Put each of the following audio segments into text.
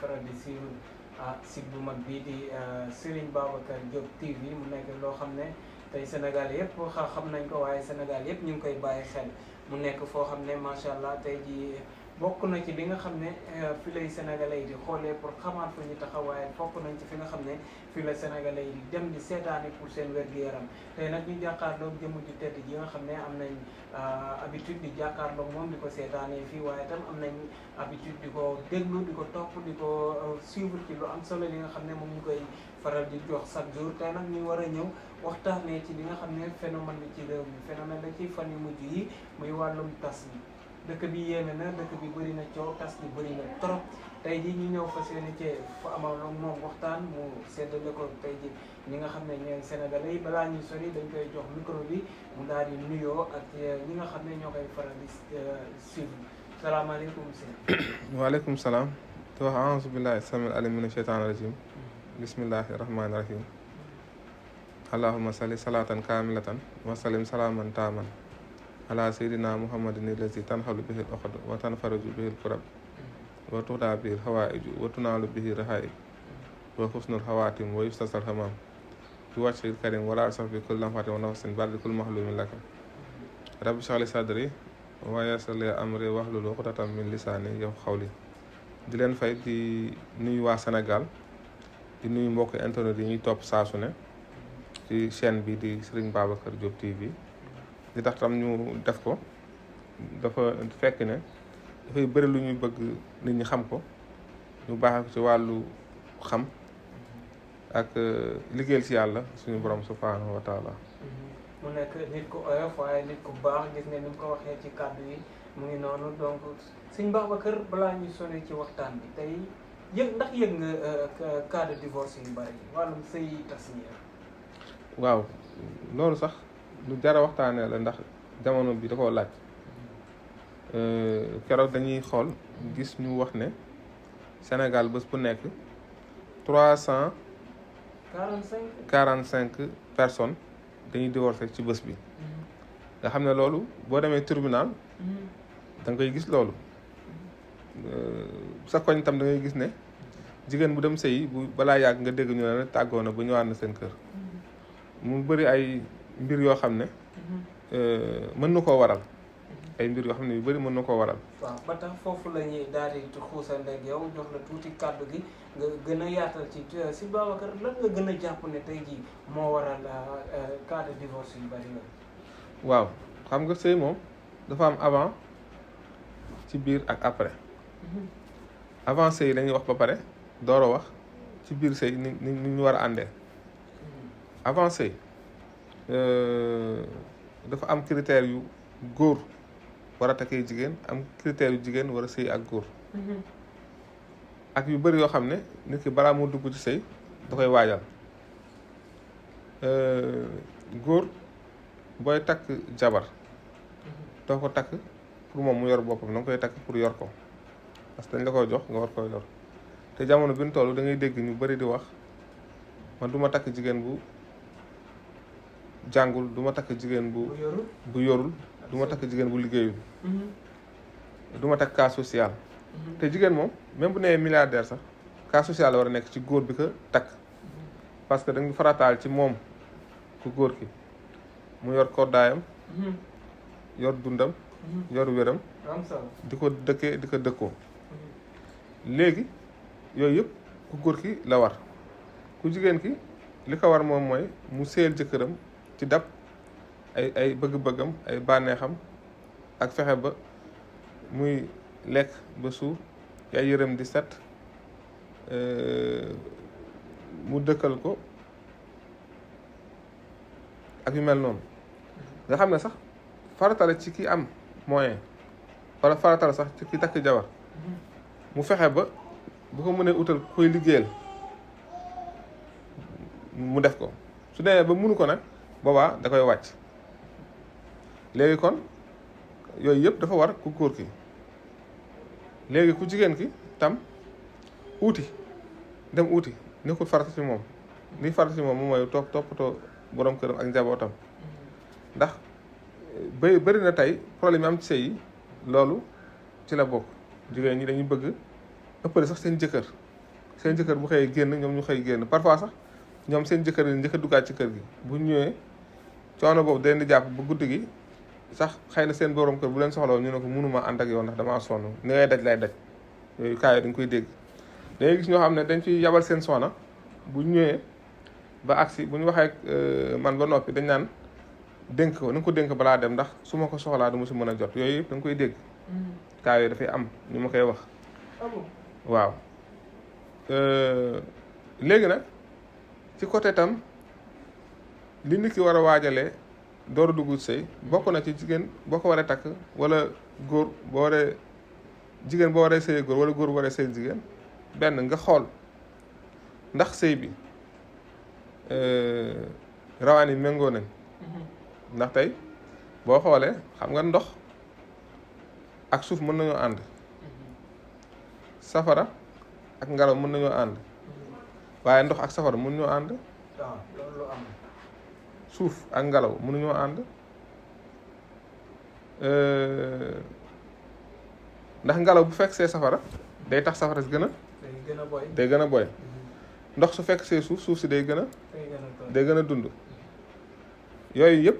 faral di suivre site bu mag bii di Serigne Babacar Diop TV mu nekk loo xam ne tey Sénégal yëpp xam nañ ko waaye Sénégal yëpp ñu ngi koy bàyyi xel mu nekk foo xam ne macha allah tey jii bokk na ci li nga xam ne fi lay sénégalais yi di xoolee pour xamaat fu ñu taxaw waaye bokk nañ ci fi nga xam ne fi la sénégalais yi di dem di seetaani pour seen wér-gu-yaram tey nag ñu jàkkaarloog jëmm ju tedd ji nga xam ne am nañ habitude di jàkkaarloog moom di ko seetaanee fii waaye tam am nañ habitude di ko déglu di ko topp di ko suivre ci lu am solo li nga xam ne moom ñu koy faral di jox chaque jour tey nag ñu war a ñëw waxtaanee ci li nga xam ne phénomène bi ci réew mi phénomène la ci fan yu mujj yi muy wàllum tas bi dëkk bi yéeme na dëkk bi bëri na coow tas bi bëri na trop tey jii ñu ñëw fas yéene ci fa amal moom waxtaan mu seddale ko tey ji ñi nga xam ne ñooy sénégalais yi balaa ñuy sori dañ koy jox micro bi mu daal di nuyoo ak ñi nga xam ne ñoo koy faral di suivre salaamaaleykum si waaleykum salaam te wax a'uuzu billahi samil alim mina sheytaani rajim bismillahi rahmaani rahim allahumma salli salatan kamilatan wa sallim salaman taaman ala sayyidina muhammadin allazi tanhalu bihi al-uqad wa tanfaraju bihi al-kurab wa tuxdaa bihi al-hawaa'iju wa tunaalu bihi rahaa'ib wa husnul xawaatim wa yustasal hamam bi wajhil karim wala asaf bi kulli lamhatin wa nafsin bardi kulli mahlumin laka rabbi shrah li sadri wa yassir li amri wahlul uqdatam min lisaani yafqahu qawli di leen fay di nuyu waa Sénégal di nuyu mbokk internet yi ñuy topp saa su ne ci chaîne bi di Serigne Babacar Diop TV li tax tam ñu def ko dafa fekk ne dafay bëri lu ñuy bëgg nit ñi xam ko ñu baax ci wàllu xam ak liggéeyal ci yàlla suñu borom subhanahu wa taala. mu nekk nit ku oyof waaye nit ku baax gis nga ni mu ko waxee ci kàddu yi mu ngi noonu donc sëñ Babacar balaa ñuy sori ci waxtaan bi tey ndax yëg nga cas de divorce yu bari wàllum sëy tas ñi waaw loolu sax lu jar a waxtaanee la ndax jamono bi da koo laaj keroog dañuy xool gis ñu wax ne Sénégal bés bu nekk 345 personnes dañuy divorcé ci bés bi nga xam ne loolu boo demee tribunal da nga koy gis loolu sa koñ tam da ngay gis ne jigéen bu dem sëyi bu balaa yàgg nga dégg ñu ne tàggoo na bu ñëwaat na seen kër mu bëri ay mbir yoo xam ne mën na koo waral ay mbir yoo xam ne yu bëri mën na koo waral. waaw ba tax foofu la ñuy daal di xuusal ak yow jox la tuuti kàddu gi nga gën a yaatal ci si Babacar lan nga gën a jàpp ne tey jii moo waral cas de divorce yu bëri la. waaw xam nga sëy moom dafa am avant ci biir ak après avant sëy la ñuy wax ba pare door a wax ci biir sëy ni ñu war a àndee. avant sëy dafa am critères yu góor war a takkee jigéen am critères yu jigéen war a sëy ak góor ak yu bëri yoo xam ne nit ki balaa mu dugg ci sëy da koy waajal góor booy takk jabar doo ko takk pour moom mu yor boppam da nga koy takk pour yor ko parce que dañ la koy jox nga war koy yor te jamono bi ñu toll da ngay dégg ñu bëri di wax man du ma takk jigéen bu jàngul du ma takk jigéen bu yorul du ma takk jigéen bu liggéeyul du ma takk cas social te jigéen moom même bu nee milliardaire sax cas social la war a nekk ci góor bi ko takk parce que dañu farataal ci moom ku góor ki mu yor koddaayam yor dundam yor wéram di ko dëkkee di ko dëkkoo léegi yooyu yëpp ku góor ki la war ku jigéen ki li ko war moom mooy mu séyal jëkkëram ci dab ay bëgg-bëggam ay bànneexam ak fexe ba muy lekk ba suur ay yërëm di set mu dëkkal ko ak yu mel noonu nga xam ne sax faratale ci ki am moyen wala faratale sax ci ki takk jabar mu fexe ba bu ko mënee utal koy liggéeyal mu def ko su demee ba mënu ko nag boobaa da koy wàcc léegi kon yooyu yëpp dafa war ku góor ki léegi ku jigéen ki tam dem uuti nekkul farata ci moom li farata ci moom mooy toppatoo borom këram ak njabootam ndax bëri na tey problème yi am ci sëy yi loolu ci la bokk jigéen ñi dañuy bëgg ëppale sax seen jëkkër seen jëkkër bu xëyee génn ñoom ñu xëy génn parfois sax ñoom seen jëkkër yi njëkk a duggaat ci kër gi bu ñëwee coono boobu dañ di jàpp ba guddi gi sax xëy na seen borom kër bu leen soxla ñu ne ko mënuma ànd ak yow ndax damaa sonn ni ngay daj lay daj yooyu kaay dañ koy dégg. dañuy gis ñoo xam ne dañ ciy yabal seen soxna bu ñëwee ba agsi bu ñu waxee man ba noppi dañ naan dénk ko na nga ko dénk balaa dem ndax su ma ko soxlaa du ma si mën a jot yooyu yëpp da nga koy dégg. kaay yooyu dafay am ñu ma koy wax. waaw léegi nag ci côté tam li nit ki war a waajalee door a dugg sëy bokk na ci jigéen boo ko waree takk wala góor boo waree jigéen boo waree sëy góor wala góor boo waree sëy jigéen benn nga xool ndax sëy bi rawaan yi méngoo nañ ndax tey boo xoolee xam nga ndox ak suuf mën nañoo ànd safara ak ngelaw mën nañoo ànd waaye ndox ak safara mën ñoo ànd loolu am suuf ak ngelaw mënuñoo ànd ndax ngelaw bu fekk see safara day tax safara si gën a day gën a boy ndox su fekk see suuf si day gën a dund yooyu yëpp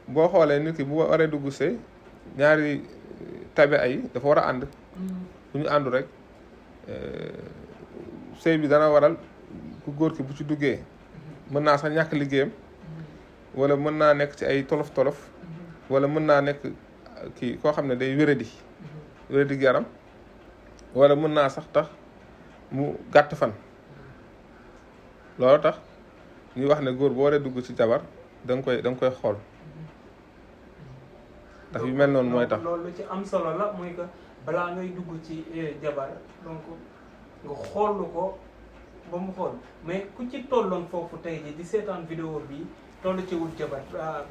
boo xoolee nit ki bu waree dugg sëy ñaari tabe ay dafa war a ànd bu ñu àndu rek sëy bi dana waral ku góor ki bu ci duggee mën naa sax ñàkk liggéeyam wala mën naa nekk ci ay tolof-tolof wala mën naa nekk kii koo xam ne day wéradi yaram wala mën naa sax tax mu gàtt fan loolu tax ñuy wax ne góor boo waree dugg ci jabar da nga koy xool ndax yu mel noonu mooy tax loolu ci am solo la muy que balaa ngay dugg ci jabar donc nga xoolu ko ba mu xool mais ku ci tolloon foofu tey ji di seetaan vidéo bi toll ci wut jabar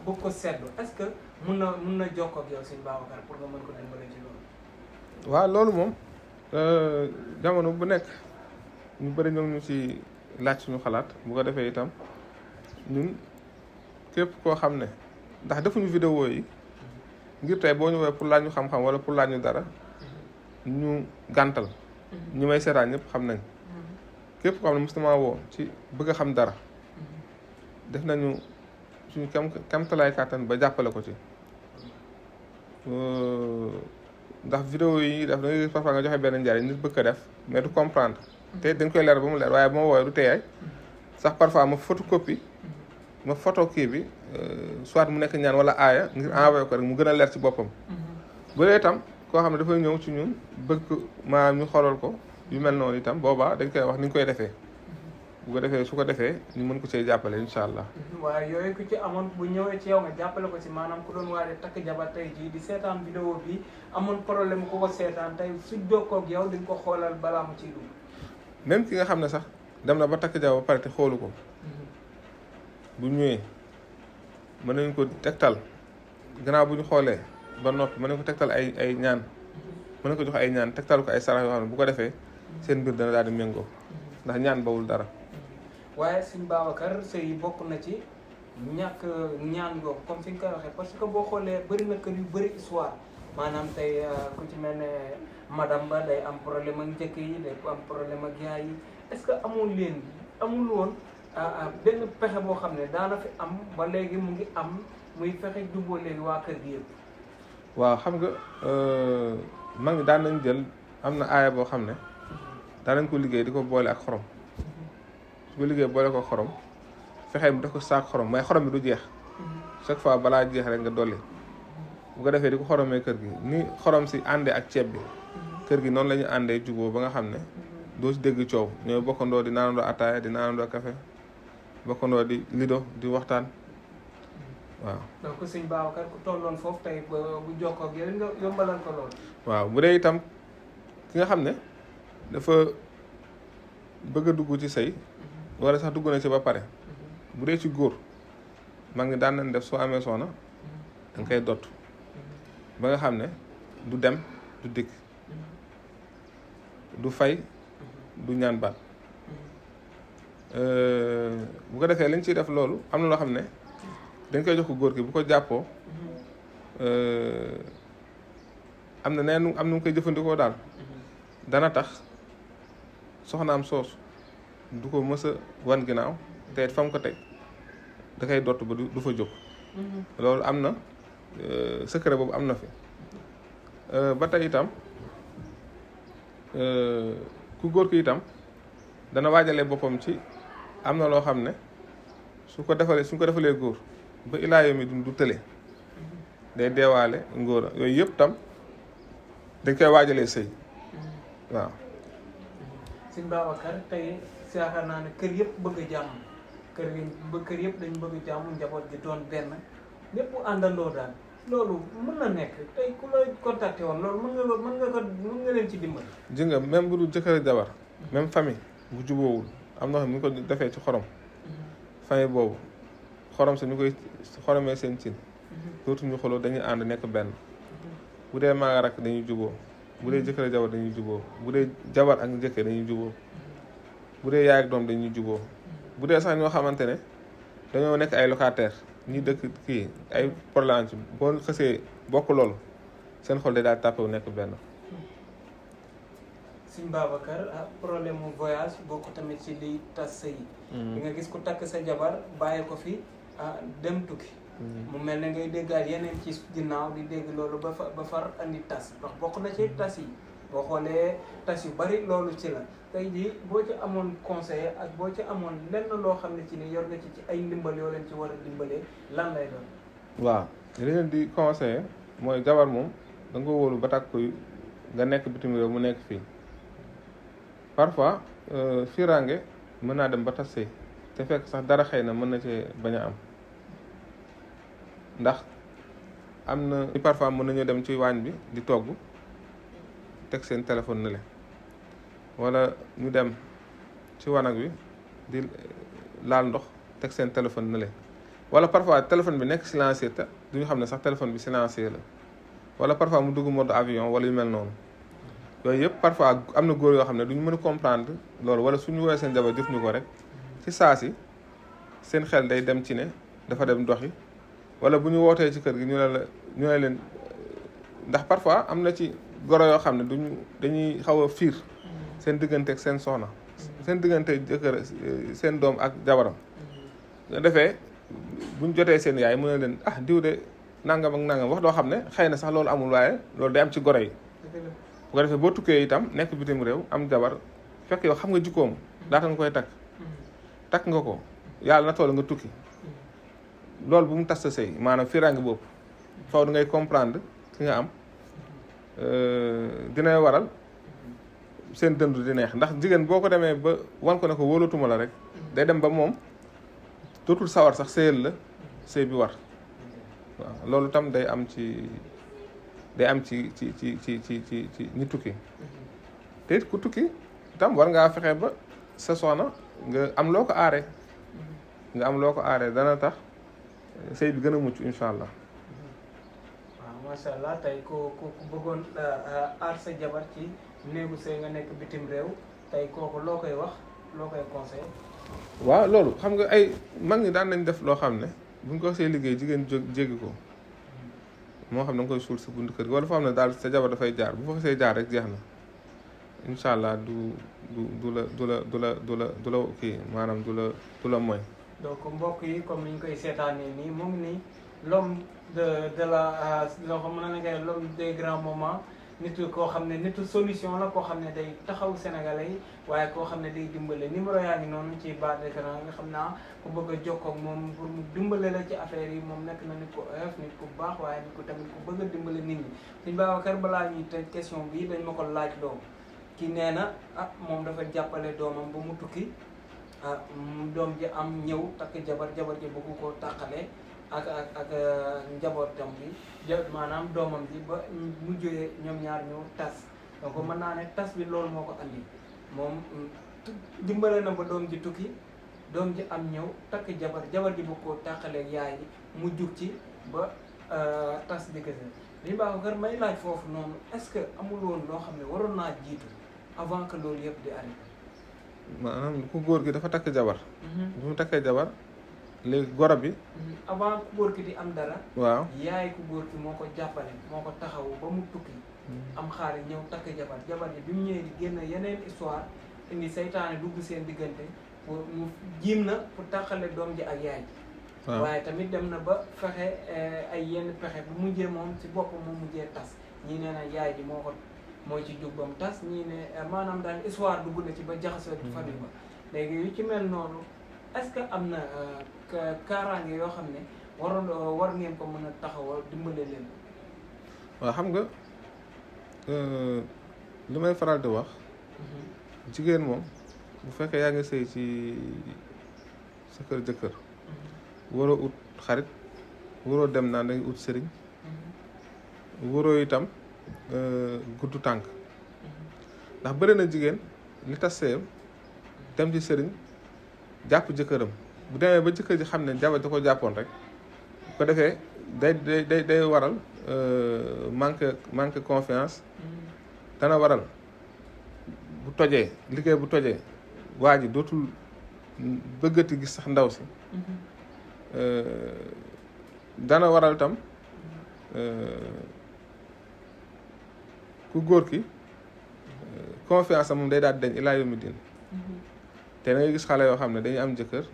bëgg ko seetlu est-ce que mun na jokkoo ak yow Sëñ Babacar pour nga mën ko dimbale ci loolu. waaw loolu moom jamono bu nekk ñu bëri ñoo ñu ci laaj suñu xalaat bu ko defee itam ñun képp koo xam ne ndax defuñu vidéo yi ngir tey boo ñu woowee pour laaj ñu xam-xam wala pour laaj ñu dara ñu gàntal ñu may seetaan ñëpp xam nañ képp koo xam ne mosuma woo ci bëgg a xam dara def nañu suñu kamtalaay kàttan ba jàppale ko ci ndax vidéo yi def da ngay gis parfois nga joxe benn njariñ nit bëgg ko def mais du comprendre te dañ koy leer ba mu leer waaye bu ma woowee du teyaay sax parfois ma photocopie ma photo kii bi soit mu nekk ñaan wala aaya ngir envoyé ko rek mu gën a leer ci boppam bu dee itam koo xam ne dafay ñëw ci ñun bëgg maa ñu xoolal ko yu mel noonu itam boobaa dañ koy wax ni ñu koy defee bu ko defee su ko defee ñu mën ko cee jàppale incha allah. waaye yooyu ku ci amoon bu ñëwee ci yow nga jàppale ko ci maanaam ku doon waaye takk jabar tey jii di seetaan vidéo bi amoon problème ku ko seetaan tey su jokkoo ak yow di nga ko xoolal balaa mu ciy dugg. même ki nga xam ne sax dem na ba takk jabar ba pare te xoolu ko bu ñëwee mën nañu ko tegtal gannaaw bu ñu xoolee ba noppi mën nañu ko tegtal ay ñaan mën nañu ko jox ay ñaan tegtal ko ay sarax yoo xam ne bu ko defee seen mbir dana daal di méngoo ndax ñaan bawul dara. waaye Sëñ Babacar sëy bokk na ci ñàkk ñaan googu comme fi nga koy waxee parce que boo xoolee bëri na kër yu bëri histoire maanaam tey ku ci mel ne madame ba day am problème ak njëkk yi day am problème ak yaay yi est-ce que amul woon benn pexe boo xam ne daana fi am ba léegi mu ngi am muy fexe juboo léegi waa kër gi yëpp. waaw xam nga mag ñi daan nañ jël am na aaya boo xam ne daan nañ ko liggéey di ko boole ak xorom su ko liggéey boole ko xorom fexee mu def ko saak xorom waaye xorom bi du jeex chaque fois balaa jeex rek nga dolli bu ko defee di ko xoromee kër gi ni xorom si àndee ak ceeb bi kër gi noonu la ñu àndee juboo ba nga xam ne doo si dégg coow ñooy bokkandoo di naanandoo ataaya di naanandoo café bokkandoo di lido di waxtaan waaw. donc Sëñ Babacar ku tolloon foofu tey bu jokkoo ak yow nga yombalal ko loolu. waaw bu dee itam ki nga xam ne dafa bëgg a dugg ci sëy wala sax dugg na ci ba pare bu dee ci góor mag ngi daan nañ def soo amee soxna da nga koy dott ba nga xam ne du dem du dikk du fay du ñaan baat bu ko defee lañ ciy def loolu am na loo xam ne dañ koy jox ko góor gi bu ko jàppoo am na neen am na mu koy jëfandikoo daal dana tax soxnaam soosu du ko mës a wan ginnaaw te it fa mu ko teg da koy dott ba du fa jóg. loolu am na secret boobu am na fi ba tey itam ku góor ki itam dana waajalee boppam ci am na loo xam ne suñ ko defalee góor ba ilaa yomi du tële day deewaale ngóora yooyu yëpp tam dañ koy waajalee sëy waaw. Sëñ Babacar tey yaakaar naa ne kër yëpp bëgg a jàmm kër yëpp dañ bëgg a jàmm njaboot gi doon benn ñëpp àndandoo daal loolu mën na nekk tey ku la contacté woon loolu mën nga leen ci dimbali. ji nga même bu dul jëkkër jabar même famille bu jubóowul am na xam ne ñu ko defee ci xorom famille boobu xorom sa ñu koy xoromee seen cin dootuñu xoloo dañuy ànd nekk benn bu dee maa nga rakk dañuy juboo bu dee jëkkër jabar dañuy juboo bu dee jabar ak njëkkee dañuy juboo bu dee yaay ak doom dañuy juboo bu dee sax ñoo xamante ne dañoo nekk ay locataire ñi dëkk kii ay problème ci boo xësee bokk loolu seen xol de daal tàppewu nekk benn. Sëñ Babacar problème mu voyage bokk tamit ci liy tas sëy yi nga gis ku takk sa jabar bàyyi ko fi dem tukki mu mel ne ngay déggaat yeneen ci ginnaaw di dégg loolu ba far andi tas ndax bokk na ci tas yi boo xoolee tas yu bari loolu ci la tey jii boo ci amoon conseiller ak boo ci amoon lenn loo xam ne ci ni yor nga ci ay ndimbal yoo leen ci war a dimbalee lan lay doon. waaw li leen di conseiller mooy jabar moom da nga ko wóolu ba takk koy nga nekk bitim réew mu nekk fii parfois fiiraange mën naa dem ba tas sëy te fekk sax dara xëy na mën na cee bañ a am ndax am na parfois mën nañu dem ci waañ bi di togg teg seen téléphone na le wala ñu dem ci wanag wi di laal ndox teg seen téléphone na le wala parfois téléphone bi nekk silencieux te duñu xam ne sax téléphone bi silencieux la wala parfois mu dugg mode avion wala yu mel noonu yooyu yëpp parfois am na góor yoo xam ne duñu mën a comprendre loolu wala suñu woowee seen jabar jëf ñu ko rek ci saa si seen xel day dem ci ne dafa dem doxi wala bu ñu wootee ci kër gi ñu ne leen ndax parfois am na ci goro yoo xam ne dañuy xaw a fiir seen diggante ak seen soxna seen diggante jëkkër seen doom ak jabaram nga defee buñ jotee seen yaay mu ne leen diw de nangam ak nangam wax doo xam ne xëy na sax loolu amul waaye loolu day am ci goro yi bu ko defee boo tukkee itam nekk bitim réew am jabar fekk yow xam nga jikkoom laata nga koy takk nga ko yàlla na toll nga tukki loolu bu mu tas sa sëy maanaam fiiraange bopp faw da ngay comprendre ki nga am dina waral seen dëndu di neex ndax jigéen boo ko demee ba wan ko ne ko wóolatuma la rek day dem ba moom dootul sawar sax sëyal la sëy bi war waaw loolu tam day am ci ñi tukki te it ku tukki tam war ngaa fexe ba sa soxna nga am loo ko aaree dana tax sëy bi gën a mucc incha allah. waaw macha allah tey ku bëggoon aar sa jabar ci néegu sëy nga nekk bitim réew tey kooku loo koy wax loo koy conseil. waaw loolu xam nga ay mag ñi daan nañ def loo xam ne buñ ko see liggéey jigéen jéggi ko moo xam ne nga koy suul sa buntu kër gi wala foo xam ne daal sa jabar dafay jaar bu fa see jaar rek jeex na incha allah du la kii maanaam du la mooy. donc mbokk yi comme ni ñu koy seetaanee nii mu ngi nii l'homme de la loo xam ne nga l'homme des grands moments nit koo xam ne nitu solution la koo xam ne day taxaw sénégalais yi waaye koo xam ne day dimbale numéro yaa ngi noonu ci bas d'écran nga xam naa ku bëgg a jokkoo ak moom pour mu dimbale la ci affaire yi moom nekk na nit ku oyof nit ku baax waaye nit ku tamit ku bëgg a dimbale nit ñi. Sëñ Babacar balaa ñuy tëj question bi dañ ma ko laaj loo ki nee na moom dafa jàppale doomam ba mu tukki doom ji am ñëw takk jabar ji bëggu koo tàqale ak njabootam bi maanaam doomam bi ba mu jógee ñoom ñaar ñëw tas donc mën naa ne tas bi loolu moo ko andi moom dimbale na ba doom ji tukki doom ji am ñëw takk jabar ji bëgg koo tàqaleeg yaay ji mu jug ci ba tas di kese li baax kër may laaj foofu noonu est-ce que amul woon loo xam ne waroon naa jiitu avant que loolu yëpp di arrivé. maanaam ku góor gi dafa takk jabar. bu mu takkee jabar léegi goro bi. avant ku góor ki di am dara. waaw yaay ku góor ki moo ko jàppale moo ko taxawu ba mu tukki. am xaalis ñëw takk jabar ji bi mu ñëwee di génn yeneen histoire indi saytaane dugg seen diggante pour mu jiim na pour tàqale doom ji ak yaay ji. waaye tamit dem na ba fexe ay yenn pexe bu mujjee moom ci bopp moom mujjee tas ñii nee na yaay ji moo ci jug ba mu tas ñii ne maanaam daal histoire dugg na ci ba jaxasoo famille ba léegi yu ci mel noonu est-ce que am na kaaraange yoo xam ne war ngeen ko mën a taxawal dimbale leen. waaw xam nga li may faral di wax jigéen moom bu fekkee yaa ngi sëy ci sa kër jëkkër waroo ut xarit waroo dem naan dangay ut sëriñ waroo itam gudd tànk ndax bëri na jigéen li tas sëyam dem ci sëriñ jàpp jëkkëram bu demee ba jëkkër ji xam ne jabar da ko jàppoon rek bu ko defee day waral manque confiance dana waral bu tojee liggéey bu tojee waa ji dootul bëggati gis sax ndaw si dana waral tam ku góor ki confiance am moom day daal di dañ ilaa yawmi diin te da ngay gis xale yoo xam ne dañuy am jëkkër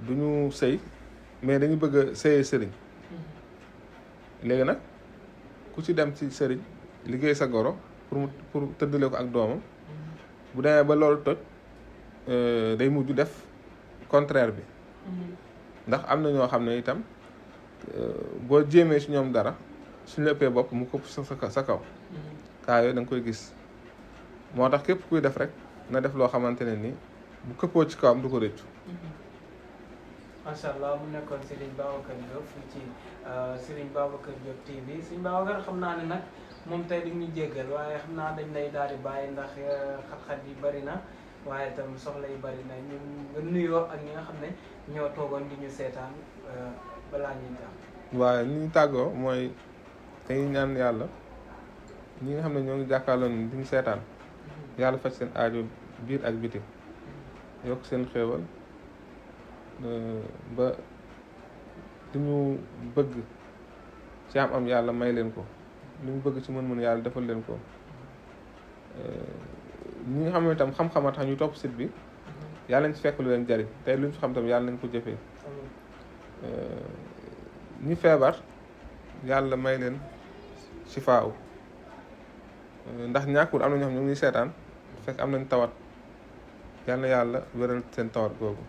du ñu sëy mais dañu bëgg a sëyee sëriñ léegi nag ku ci dem ci sëriñ liggéey sa goro pour tëddale ko ak doomam bu demee ba loolu toj day mujj def contraire bi ndax am na ñoo xam ne itam boo jéemee ci ñoom dara suñu ëppee bopp mu këpp sa kaw kaa yooyu da nga koy gis moo tax képp kuy def rek na def loo xamante ne ni bu këppoo ci kawam du ko rëccu. macha allah mu nekkoon Serigne Babacar Diop fii ci Serigne Babacar Diop TV Serigne Babacar xam naa ne nag moom tey dañuy jéggal waaye xam naa dañ lay daal di bàyyi ndax xat-xat yi bari na waaye itam soxla yi bari na ñu nga nuyoo ak ñi nga xam ne ñoo toogoon di ñu seetaan balaa ñuy tax. waaye ni ñu tàggoo mooy dañuy ñaan yàlla ñi nga xam ne ñoo ngi jàkkaarloo ni di ñu seetaan yàlla faj seen aajo biir ak biti yokk seen xéewal ba li ñu bëgg ci am yàlla may leen ko li ñu bëgg ci mën-mën yàlla defal leen ko ñi nga xam ne itam xam-xam a tax ñu topp site bi yàlla nañ ci fekk lu leen jariñ tey lu ñu fi xam tam yàlla nañ ko jëfee ñi feebar yàlla may leen sifaaw ndax ñàkkul am na ñoo xam ñu ngi seetaan fekk am nañ tawat yàlla na yàlla wéral seen tawat googu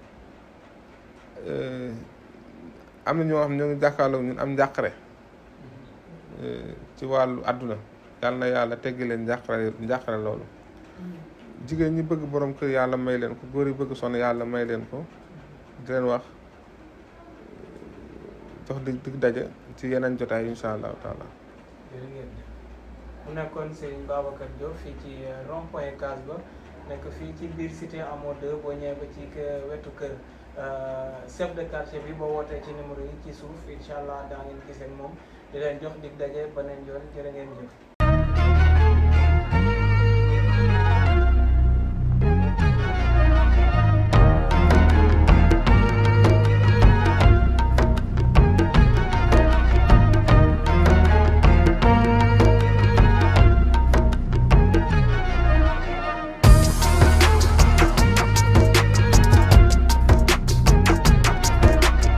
am na ñoo xam ñoo ngi jàkkaarloo ñun am njàqare ci wàllu àdduna yàlla na yàlla teggi leen njàqare loolu jigéen ñi bëgg borom kër yàlla may leen ko góor yi bëgg sonn yàlla may leen ko di leen wax jox dig daje ci yeneen jotaay insha allahu taala. mu nekkoon Serigne Babacar Diop fii ci rond point Case ba nekk fii ci biir cité Amo 2 boo ñëwee ba ci wetu kër chef de quartier bi boo wootee ci numéro yi ci suuf incha allah daa ngeen gisee moom di leen jox dig daje beneen yoon jërë ngeen jëf.